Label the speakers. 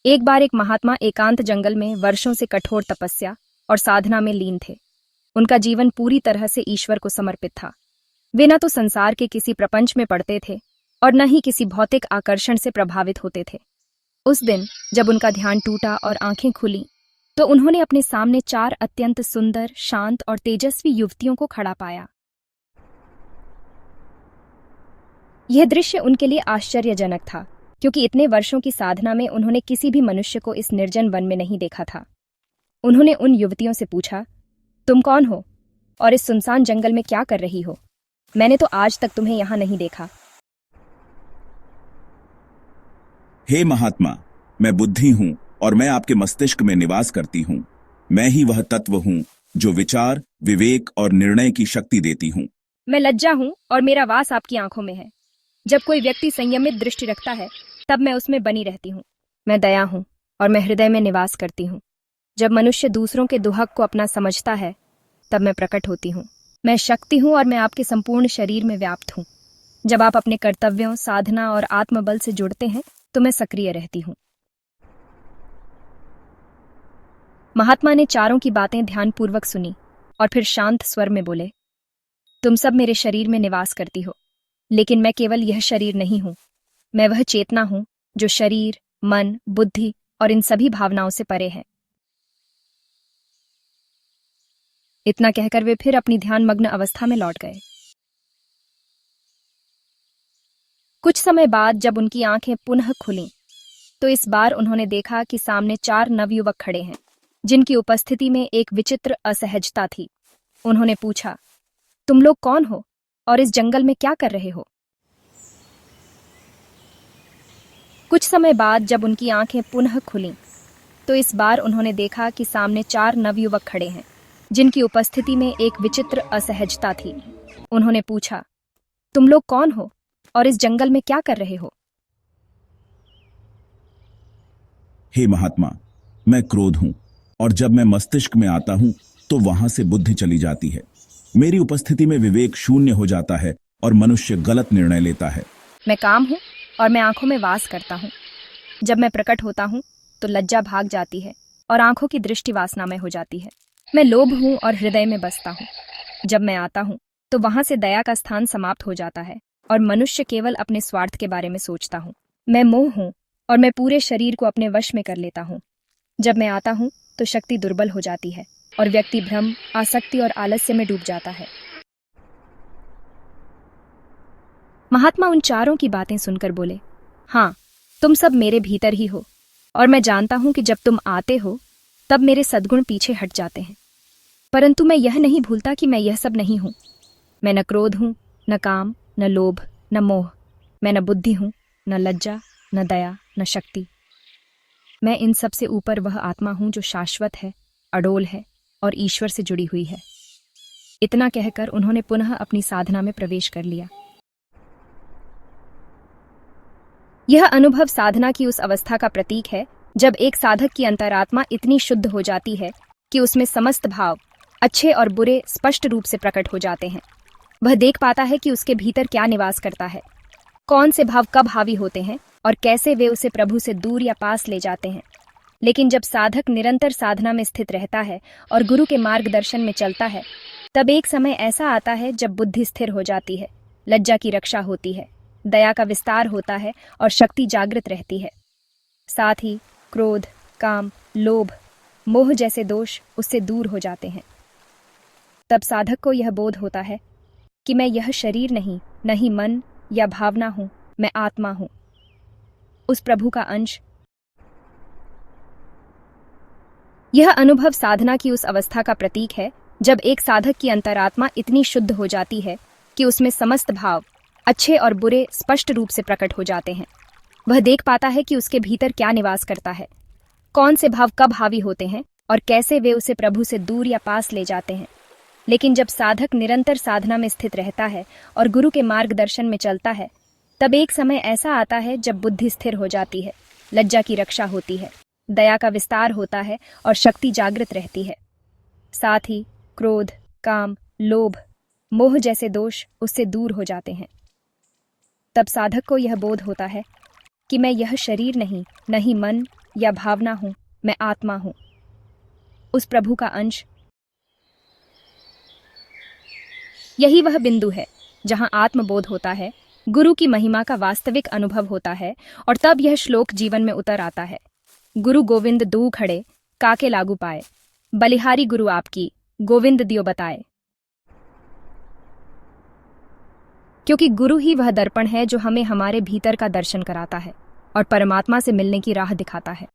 Speaker 1: एक बार एक महात्मा एकांत जंगल में वर्षों से कठोर तपस्या और साधना में लीन थे। उनका जीवन पूरी तरह से ईश्वर को समर्पित था। वे न तो संसार के किसी प्रपंच में पड़ते थे और न ही किसी भौतिक आकर्षण से प्रभावित होते थे। उस दिन जब उनका ध्यान टूटा और आंखें खुली तो उन्होंने अपने सामने 4 अत्यंत सुंदर, शांत और तेजस्वी युवतियों को खड़ा पाया। यह दृश्य उनके लिए आश्चर्यजनक था, क्योंकि इतने वर्षों की साधना में उन्होंने किसी भी मनुष्य को इस निर्जन वन में नहीं देखा था। उन्होंने उन युवतियों से पूछा, तुम कौन हो और इस सुनसान जंगल में क्या कर रही हो? मैंने तो आज तक तुम्हें यहाँ नहीं देखा।
Speaker 2: हे महात्मा, मैं बुद्धि हूँ और मैं आपके मस्तिष्क में निवास करती हूँ। मैं ही वह तत्व हूँ जो विचार, विवेक और निर्णय की शक्ति देती हूँ।
Speaker 1: मैं लज्जा हूँ और मेरा वास आपकी आंखों में है। जब कोई व्यक्ति संयमित दृष्टि रखता है तब मैं उसमें बनी रहती हूँ। मैं दया हूँ और मैं हृदय में निवास करती हूँ। जब मनुष्य दूसरों के दुहक को अपना समझता है तब मैं प्रकट होती हूँ। मैं शक्ति हूँ और मैं आपके संपूर्ण शरीर में व्याप्त हूँ। जब आप अपने कर्तव्यों, साधना और आत्मबल से जुड़ते हैं तो मैं सक्रिय रहती हूँ। महात्मा ने चारों की बातें ध्यानपूर्वक सुनी और फिर शांत स्वर में बोले, तुम सब मेरे शरीर में निवास करती हो, लेकिन मैं केवल यह शरीर नहीं हूं। मैं वह चेतना हूं जो शरीर, मन, बुद्धि और इन सभी भावनाओं से परे है। इतना कहकर वे फिर अपनी ध्यानमग्न अवस्था में लौट गए। कुछ समय बाद जब उनकी आंखें पुनः खुलीं, तो इस बार उन्होंने देखा कि सामने 4 नवयुवक खड़े हैं, जिनकी उपस्थिति में एक विचित्र असहजता थी। उन्होंने पूछा, तुम लोग कौन हो और इस जंगल में क्या कर रहे हो? कुछ समय बाद जब उनकी आंखें पुनः खुलीं, तो इस बार उन्होंने देखा कि सामने 4 नवयुवक खड़े हैं, जिनकी उपस्थिति में एक विचित्र असहजता थी। उन्होंने पूछा, तुम लोग कौन हो और इस जंगल में क्या कर रहे हो?
Speaker 2: हे महात्मा, मैं क्रोध हूँ और जब मैं मस्तिष्क में आता हूँ तो वहां से बुद्धि चली जाती है। मेरी उपस्थिति में विवेक शून्य हो जाता है और मनुष्य गलत निर्णय लेता है।
Speaker 1: मैं काम हूँ और मैं आंखों में वास करता हूँ। जब मैं प्रकट होता हूँ तो लज्जा भाग जाती है और आंखों की दृष्टि वासनामय हो जाती है। मैं लोभ हूँ और हृदय में बसता हूँ। जब मैं आता हूँ तो वहां से दया का स्थान समाप्त हो जाता है और मनुष्य केवल अपने स्वार्थ के बारे में सोचता हूँ। मैं मोह हूँ और मैं पूरे शरीर को अपने वश में कर लेता हूँ। जब मैं आता हूँ तो शक्ति दुर्बल हो जाती है और व्यक्ति भ्रम, आसक्ति और आलस्य में डूब जाता है। महात्मा उन चारों की बातें सुनकर बोले, हाँ, तुम सब मेरे भीतर ही हो और मैं जानता हूं कि जब तुम आते हो तब मेरे सद्गुण पीछे हट जाते हैं। परंतु मैं यह नहीं भूलता कि मैं यह सब नहीं हूं। मैं न क्रोध हूं, न काम, न लोभ, न मोह। मैं न बुद्धि हूं, न लज्जा, न दया, न शक्ति। मैं इन सब से ऊपर वह आत्मा हूं जो शाश्वत है, अडोल है और ईश्वर से जुड़ी हुई है। इतना कहकर उन्होंने पुनः अपनी साधना में प्रवेश कर लिया। यह अनुभव साधना की उस अवस्था का प्रतीक है जब एक साधक की अंतरात्मा इतनी शुद्ध हो जाती है कि उसमें समस्त भाव, अच्छे और बुरे, स्पष्ट रूप से प्रकट हो जाते हैं। वह देख पाता है कि उसके भीतर क्या निवास करता है, कौन से भाव कब हावी होते हैं और कैसे वे उसे प्रभु से दूर या पास ले जाते हैं। लेकिन जब साधक निरंतर साधना में स्थित रहता है और गुरु के मार्गदर्शन में चलता है, तब एक समय ऐसा आता है जब बुद्धि स्थिर हो जाती है, लज्जा की रक्षा होती है, दया का विस्तार होता है और शक्ति जागृत रहती है। साथ ही क्रोध, काम, लोभ, मोह जैसे दोष उससे दूर हो जाते हैं। तब साधक को यह बोध होता है कि मैं यह शरीर नहीं, न ही मन या भावना हूं, मैं आत्मा हूं, उस प्रभु का अंश। यह अनुभव साधना की उस अवस्था का प्रतीक है जब एक साधक की अंतरात्मा इतनी शुद्ध हो जाती है कि उसमें समस्त भाव, अच्छे और बुरे, स्पष्ट रूप से प्रकट हो जाते हैं। वह देख पाता है कि उसके भीतर क्या निवास करता है, कौन से भाव कब हावी होते हैं और कैसे वे उसे प्रभु से दूर या पास ले जाते हैं। लेकिन जब साधक निरंतर साधना में स्थित रहता है और गुरु के मार्गदर्शन में चलता है, तब एक समय ऐसा आता है जब बुद्धि स्थिर हो जाती है, लज्जा की रक्षा होती है, दया का विस्तार होता है और शक्ति जागृत रहती है। साथ ही क्रोध, काम, लोभ, मोह जैसे दोष उससे दूर हो जाते हैं। तब साधक को यह बोध होता है कि मैं यह शरीर नहीं, न ही मन या भावना हूं, मैं आत्मा हूं, उस प्रभु का अंश। यही वह बिंदु है जहां आत्मबोध होता है, गुरु की महिमा का वास्तविक अनुभव होता है, और तब यह श्लोक जीवन में उतर आता है। गुरु गोविंद दू खड़े, काके लागू पाए, बलिहारी गुरु आपकी, गोविंद दियो बताए। क्योंकि गुरु ही वह दर्पण है जो हमें हमारे भीतर का दर्शन कराता है और परमात्मा से मिलने की राह दिखाता है।